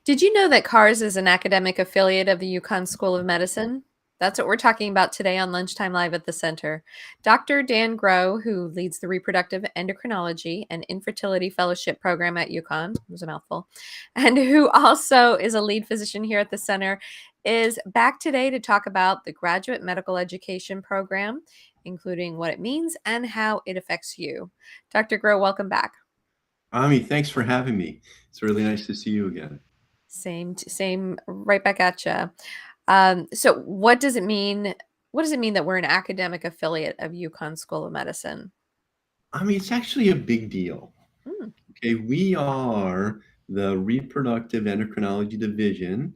Did you know that CARS is an academic affiliate of the UConn School of Medicine? That's what we're talking about today on Lunchtime Live at the Center. Dr. Dan Grow, who leads the Reproductive Endocrinology and Infertility Fellowship Program at UConn, it was a mouthful, and who also is a lead physician here at the center, is back today to talk about the Graduate Medical Education Program, including what it means and how it affects you. Dr. Grow, welcome back. Ami, thanks for having me. It's really nice to see you again. Same, right back at you. So what does it mean? What does it mean that we're an academic affiliate of UConn School of Medicine? Ami, it's actually a big deal. Mm, Okay, we are the Reproductive Endocrinology Division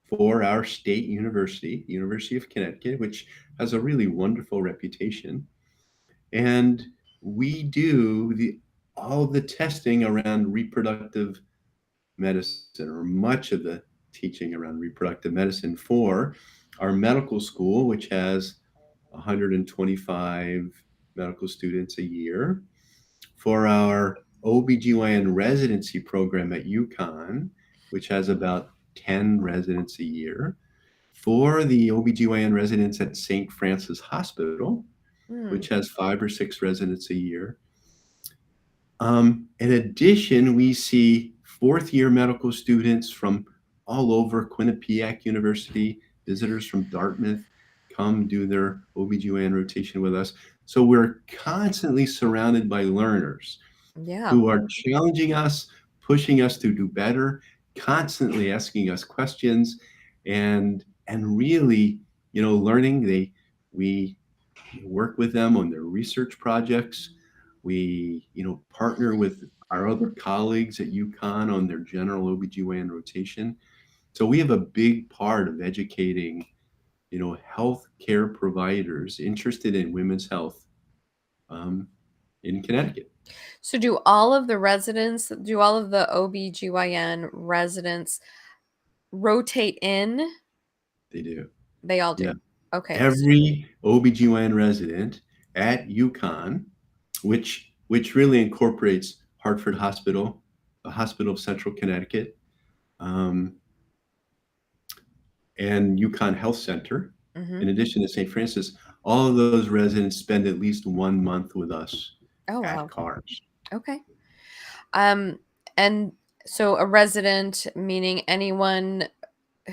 for our state university, the University of Connecticut, which has a really wonderful reputation. And we do all the testing around reproductive medicine, or much of the teaching around reproductive medicine for our medical school, which has 125 medical students a year, for our OBGYN residency program at UConn, which has about 10 residents a year, for the OBGYN residents at St. Francis Hospital, mm, which has 5 or 6 residents a year. In addition, we see fourth year medical students from all over Quinnipiac University, visitors from Dartmouth come do their OBGYN rotation with us. So we're constantly surrounded by learners yeah. who are challenging us, pushing us to do better, constantly asking us questions, and really, learning. We work with them on their research projects. We, partner with our other colleagues at UConn on their general OBGYN rotation. So we have a big part of educating, healthcare providers interested in women's health um, in Connecticut. So do all of the OBGYN residents rotate in? They do. They all Yeah. do. Okay. Every OBGYN resident at UConn, which really incorporates Hartford Hospital, the Hospital of Central Connecticut, um, and UConn Health Center, Hmm. in addition to St. Francis, all of those residents spend at least 1 month with us Oh, at wow. CARS. Okay. Um, and so a resident, meaning anyone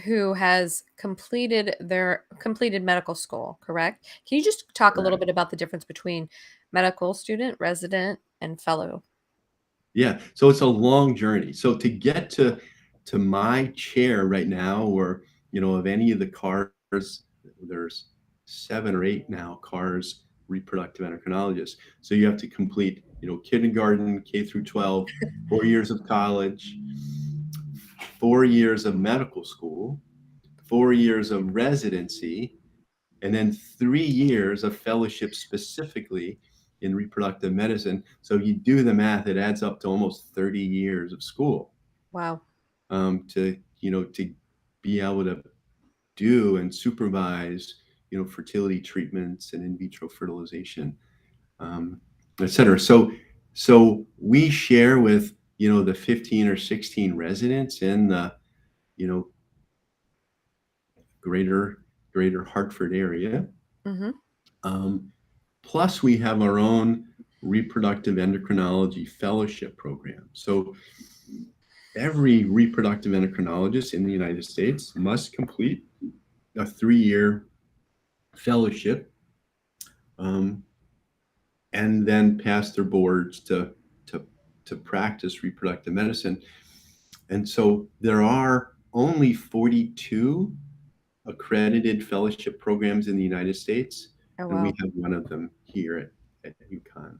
who has completed medical school, correct? Can you just talk a little Correct. bit about the difference between medical student, resident, and fellow? Yeah. So it's a long journey. So to get to my chair right now, or of any of the CARS, there's 7 or 8 now CARS reproductive endocrinologists. So you have to complete, kindergarten, K through 12, 4 years of college, 4 years of medical school, 4 years of residency, and then 3 years of fellowship specifically in reproductive medicine. So you do the math, it adds up to almost 30 years of school Wow. to be able to do and supervise, fertility treatments and in vitro fertilization, um, et cetera. So we share with, the 15 or 16 residents in the, you know, greater greater Hartford area. Hmm. Um, Plus, we have our own reproductive endocrinology fellowship program. So every reproductive endocrinologist in the United States must complete a 3 year fellowship, um, and then pass their boards to, to practice reproductive medicine. And so there are only 42 accredited fellowship programs in the United States, Oh, and we wow. have one of them here at UConn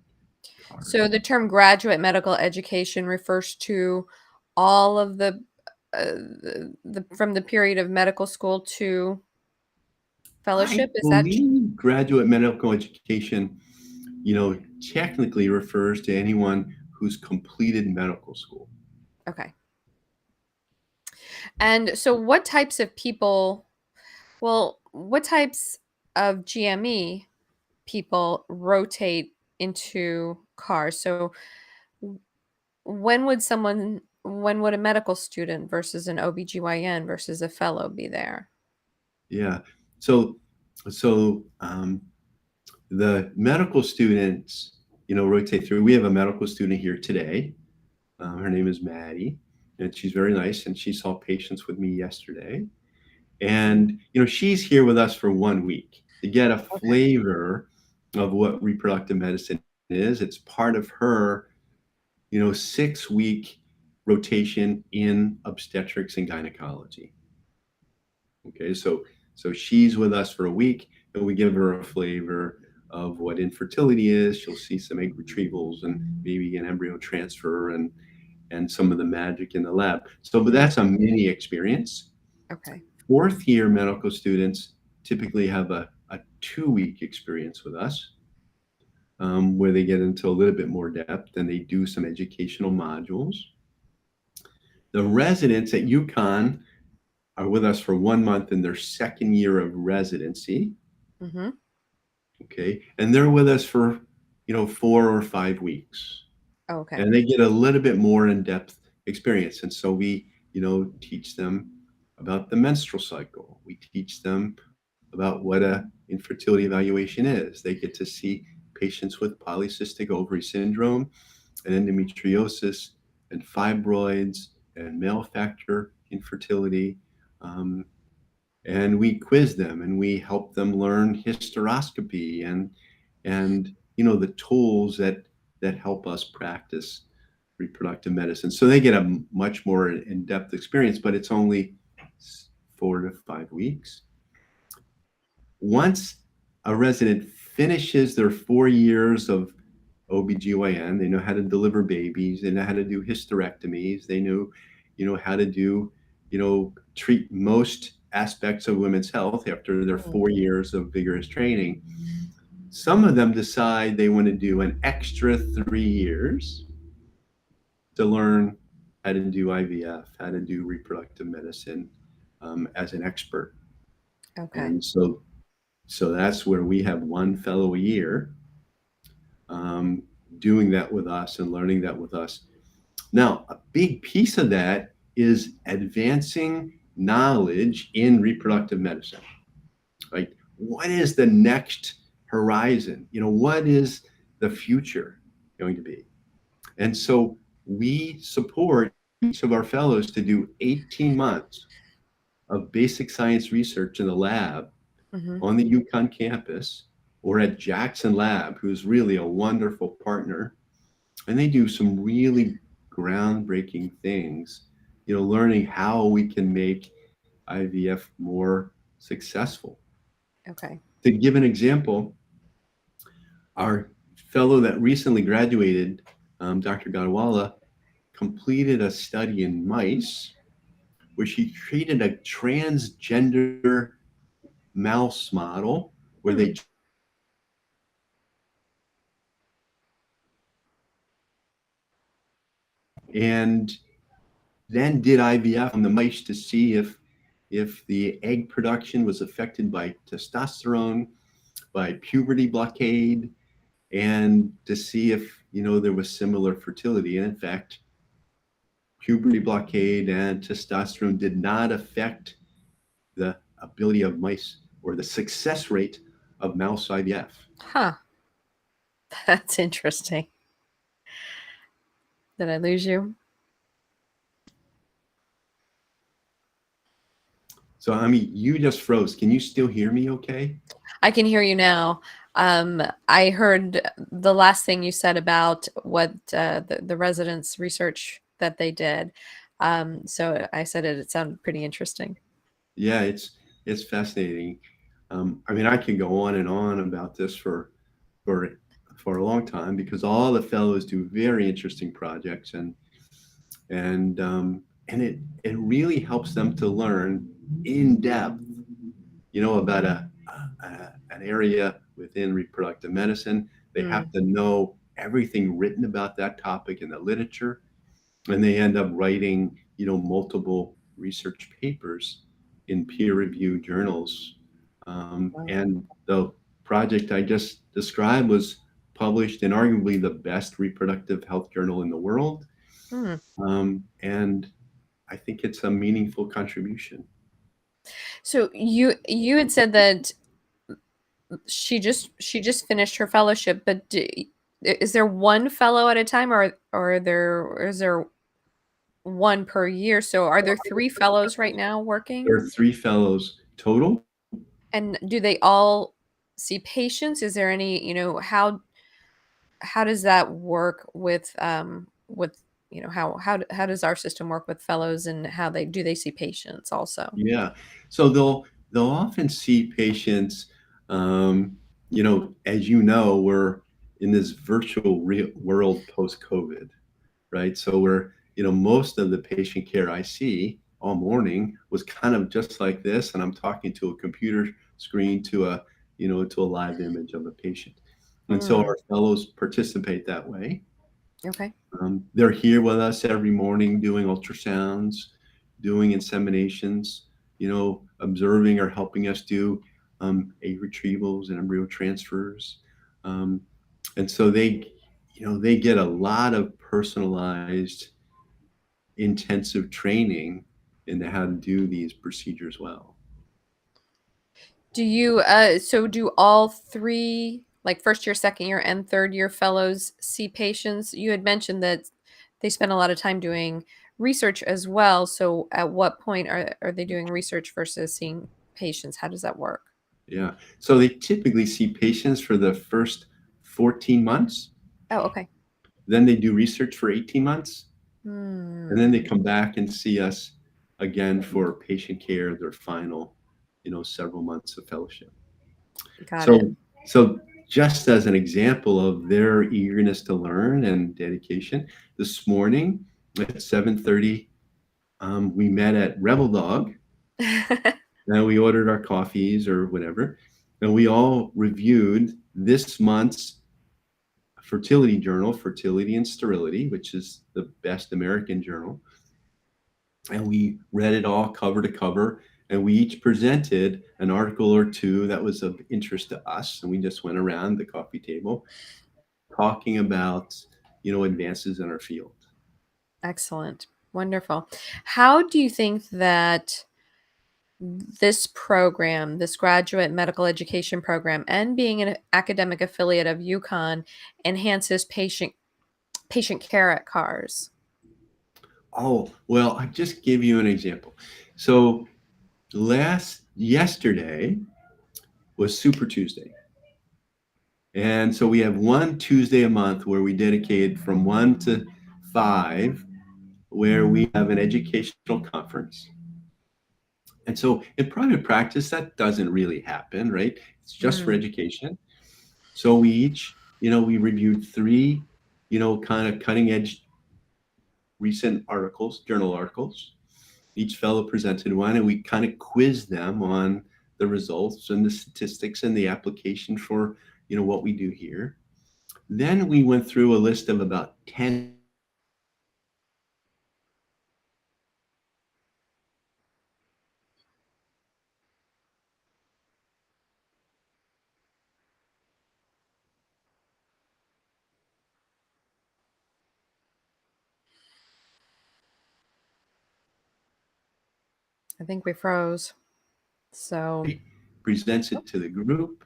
So CARS. the term graduate medical education refers to all of the from the period of medical school to I fellowship. Is that believe graduate medical education, technically refers to anyone who's completed medical school. okay? And so, what types of people? Well, what types of GME people rotate into cars? So, w- when would someone when would a medical student versus an OBGYN versus a fellow be there? Yeah. So, the medical students, rotate through. We have a medical student here today. Her name is Maddie, and she's very nice. And she saw patients with me yesterday. And, she's here with us for 1 week to get a Okay. flavor of what reproductive medicine is. It's part of her, 6-week rotation in obstetrics and gynecology. Okay, so she's with us for a week, and we give her a flavor of what infertility is. She'll see some egg retrievals and maybe an embryo transfer and some of the magic in the lab. So, but that's a mini experience. Okay. Fourth year medical students typically have a 2-week experience with us, where they get into a little bit more depth and they do some educational modules. The residents at UConn are with us for 1 month in their second year of residency. Mm-hmm. Okay. And they're with us for, 4 or 5 weeks. Okay. And they get a little bit more in-depth experience. And so we, teach them about the menstrual cycle. We teach them about what a infertility evaluation is. They get to see patients with polycystic ovary syndrome and endometriosis and fibroids and male factor infertility. And we quiz them and we help them learn hysteroscopy and the tools that help us practice reproductive medicine. So they get a much more in-depth experience, but it's only 4 to 5 weeks. Once a resident finishes their 4 years of OBGYN, they know how to deliver babies, they know how to do hysterectomies, they know, how to do, treat most aspects of women's health after their 4 years of vigorous training. Some of them decide they want to do an extra 3 years to learn how to do IVF, how to do reproductive medicine as an expert. Okay. And so that's where we have one fellow a year doing that with us and learning that with us. Now, a big piece of that is advancing knowledge in reproductive medicine. Like, what is the next horizon? What is the future going to be? And so we support each of our fellows to do 18 months of basic science research in the lab Mm-hmm. on the UConn campus or at Jackson Lab, who's really a wonderful partner. And they do some really groundbreaking things, learning how we can make IVF more successful. Okay. To give an example, our fellow that recently graduated, Dr. Gadwala, completed a study in mice where she created a transgender mouse model where they and then did IVF on the mice to see if the egg production was affected by testosterone, by puberty blockade, and to see if there was similar fertility. And in fact, puberty blockade and testosterone did not affect the ability of mice or the success rate of mouse IVF. Huh. That's interesting. Did I lose you? So, you just froze. Can you still hear me okay? I can hear you now. I heard the last thing you said about what the residents' research that they did. So I said it sounded pretty interesting. Yeah, it's fascinating. I can go on and on about this for a long time because all the fellows do very interesting projects and it really helps them to learn in depth, about an area within reproductive medicine. They have to know everything written about that topic in the literature, and they end up writing, multiple research papers in peer-reviewed journals. And the project I just described was published in arguably the best reproductive health journal in the world. Hmm. And I think it's a meaningful contribution. So you had said that she just finished her fellowship, but is there one fellow at a time, or is there one per year? So are there three fellows right now There working? are 3 fellows total. And do they all see patients? Is there any, how does that work with how does our system work with fellows, and how they see patients also? Yeah. So they'll often see patients, um, as you know, we're in this virtual real world post-COVID, right? So most of the patient care I see all morning was kind of just like this, and I'm talking to a computer screen to a live image of a patient. And so Mm, our fellows participate that way. okay. They're here with us every morning doing ultrasounds, doing inseminations, observing or helping us do egg retrievals and embryo transfers. Um, and so they get a lot of personalized, intensive training into how to do these procedures well. Do all three, like first year, second year, and third year fellows see patients? You had mentioned that they spend a lot of time doing research as well. So at what point are they doing research versus seeing patients? How does that work? Yeah. So they typically see patients for the first 14 months, Oh, okay. then they do research for 18 months, and Hmm. then they come back and see us again for patient care, their final, several months of fellowship. Got it. So just as an example of their eagerness to learn and dedication, this morning at 7:30, we met at Rebel Dog, and we ordered our coffees or whatever, and we all reviewed this month's fertility journal, Fertility and Sterility, which is the best American journal. And we read it all cover to cover, and we each presented an article or two that was of interest to us, and we just went around the coffee table talking about advances in our field. Excellent. Wonderful. How do you think that this program, this graduate medical education program, and being an academic affiliate of UConn enhances patient care at CARS? Oh, well, I just give you an example. So last yesterday was Super Tuesday. And so we have one Tuesday a month where we dedicate from 1 to 5, where we have an educational conference. And so in private practice, that doesn't really happen, right? It's just for Mm, education. So we reviewed 3, kind of cutting edge recent articles, journal articles. Each fellow presented one, and we kind of quizzed them on the results and the statistics and the application for, what we do here. Then we went through a list of about 10. I think we froze. So, Presents it to the group,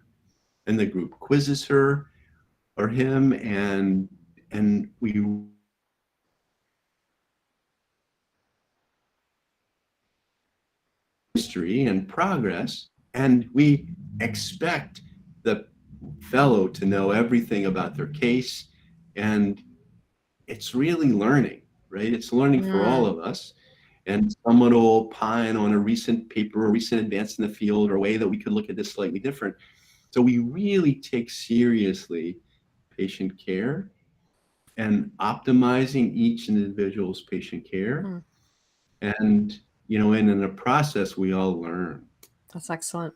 and the group quizzes her or him, and we history and progress, and we expect the fellow to know everything about their case, and it's really learning, right? It's learning for all mm, of us. And someone will opine on a recent paper or recent advance in the field or a way that we could look at this slightly different. So we really take seriously patient care and optimizing each individual's patient care. mm, And, and in the process, we all learn. that's excellent.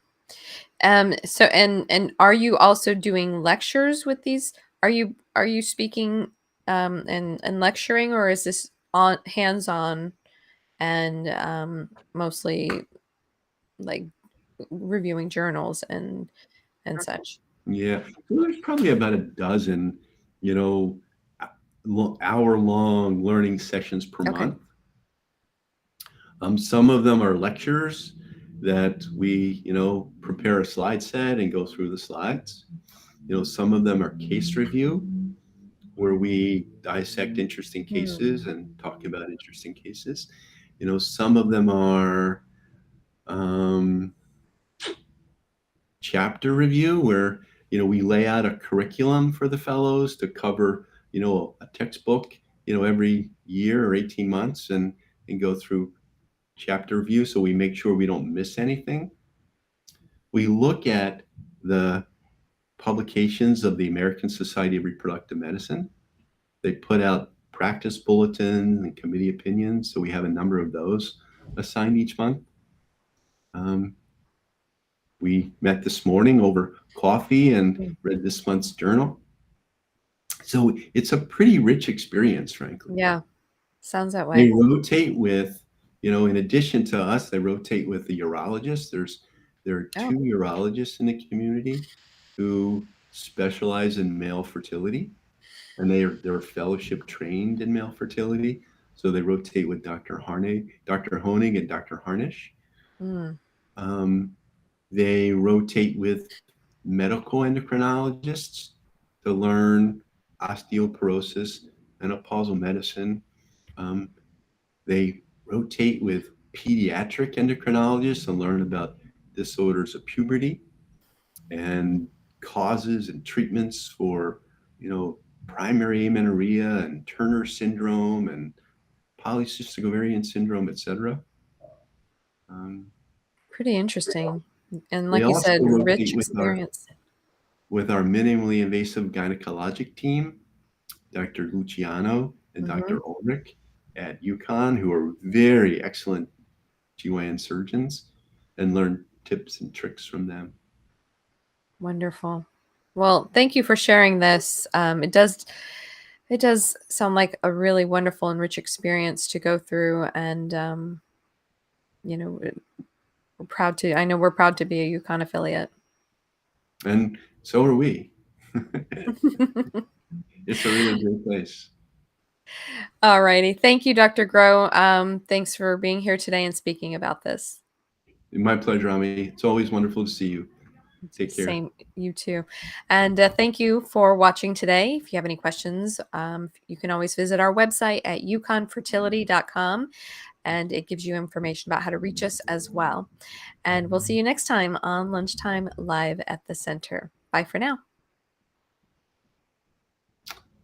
So and are you also doing lectures with these? Are you speaking and lecturing, or is this on hands-on and mostly like reviewing journals and such? Yeah. So there's probably about a dozen, you know, hour-long learning sessions per Okay. month. Some of them are lectures that we, prepare a slide set and go through the slides. Some of them are case review, where we dissect interesting cases and talk about interesting cases. Some of them are chapter review, where we lay out a curriculum for the fellows to cover a textbook every year or 18 months and go through chapter review, so we make sure we don't miss anything. We look at the publications of the American Society of Reproductive Medicine. They put out practice bulletins and committee opinions, so we have a number of those assigned each month. We met this morning over coffee and read this month's journal. So it's a pretty rich experience, frankly. Yeah, sounds that way. They rotate with, in addition to us, they rotate with the urologists. There are 2 urologists in the community who specialize in male fertility, and they're fellowship trained in male fertility. So they rotate with Dr. Honig and Dr. Harnish. They rotate with medical endocrinologists to learn osteoporosis, menopausal medicine. They rotate with pediatric endocrinologists to learn about disorders of puberty and causes and treatments for, primary amenorrhea and Turner syndrome and polycystic ovarian syndrome, etc. Pretty interesting. And They like you also said, rich rotate experience. with our minimally invasive gynecologic team, Dr. Luciano and Dr. Ulrich at UConn, who are very excellent GYN surgeons, and learn tips and tricks from them. Wonderful. Well, thank you for sharing this. It does sound like a really wonderful and rich experience to go through, and I know we're proud to be a UConn affiliate. And so are we. It's a really great place. All righty. Thank you, Dr. Grow. Thanks for being here today and speaking about this. My pleasure, Ami. It's always wonderful to see you. Take care. Same, you too. And thank you for watching today. If you have any questions, you can always visit our website at uconnfertility.com, and it gives you information about how to reach us as well. And we'll see you next time on Lunchtime Live at the Center. Bye for now.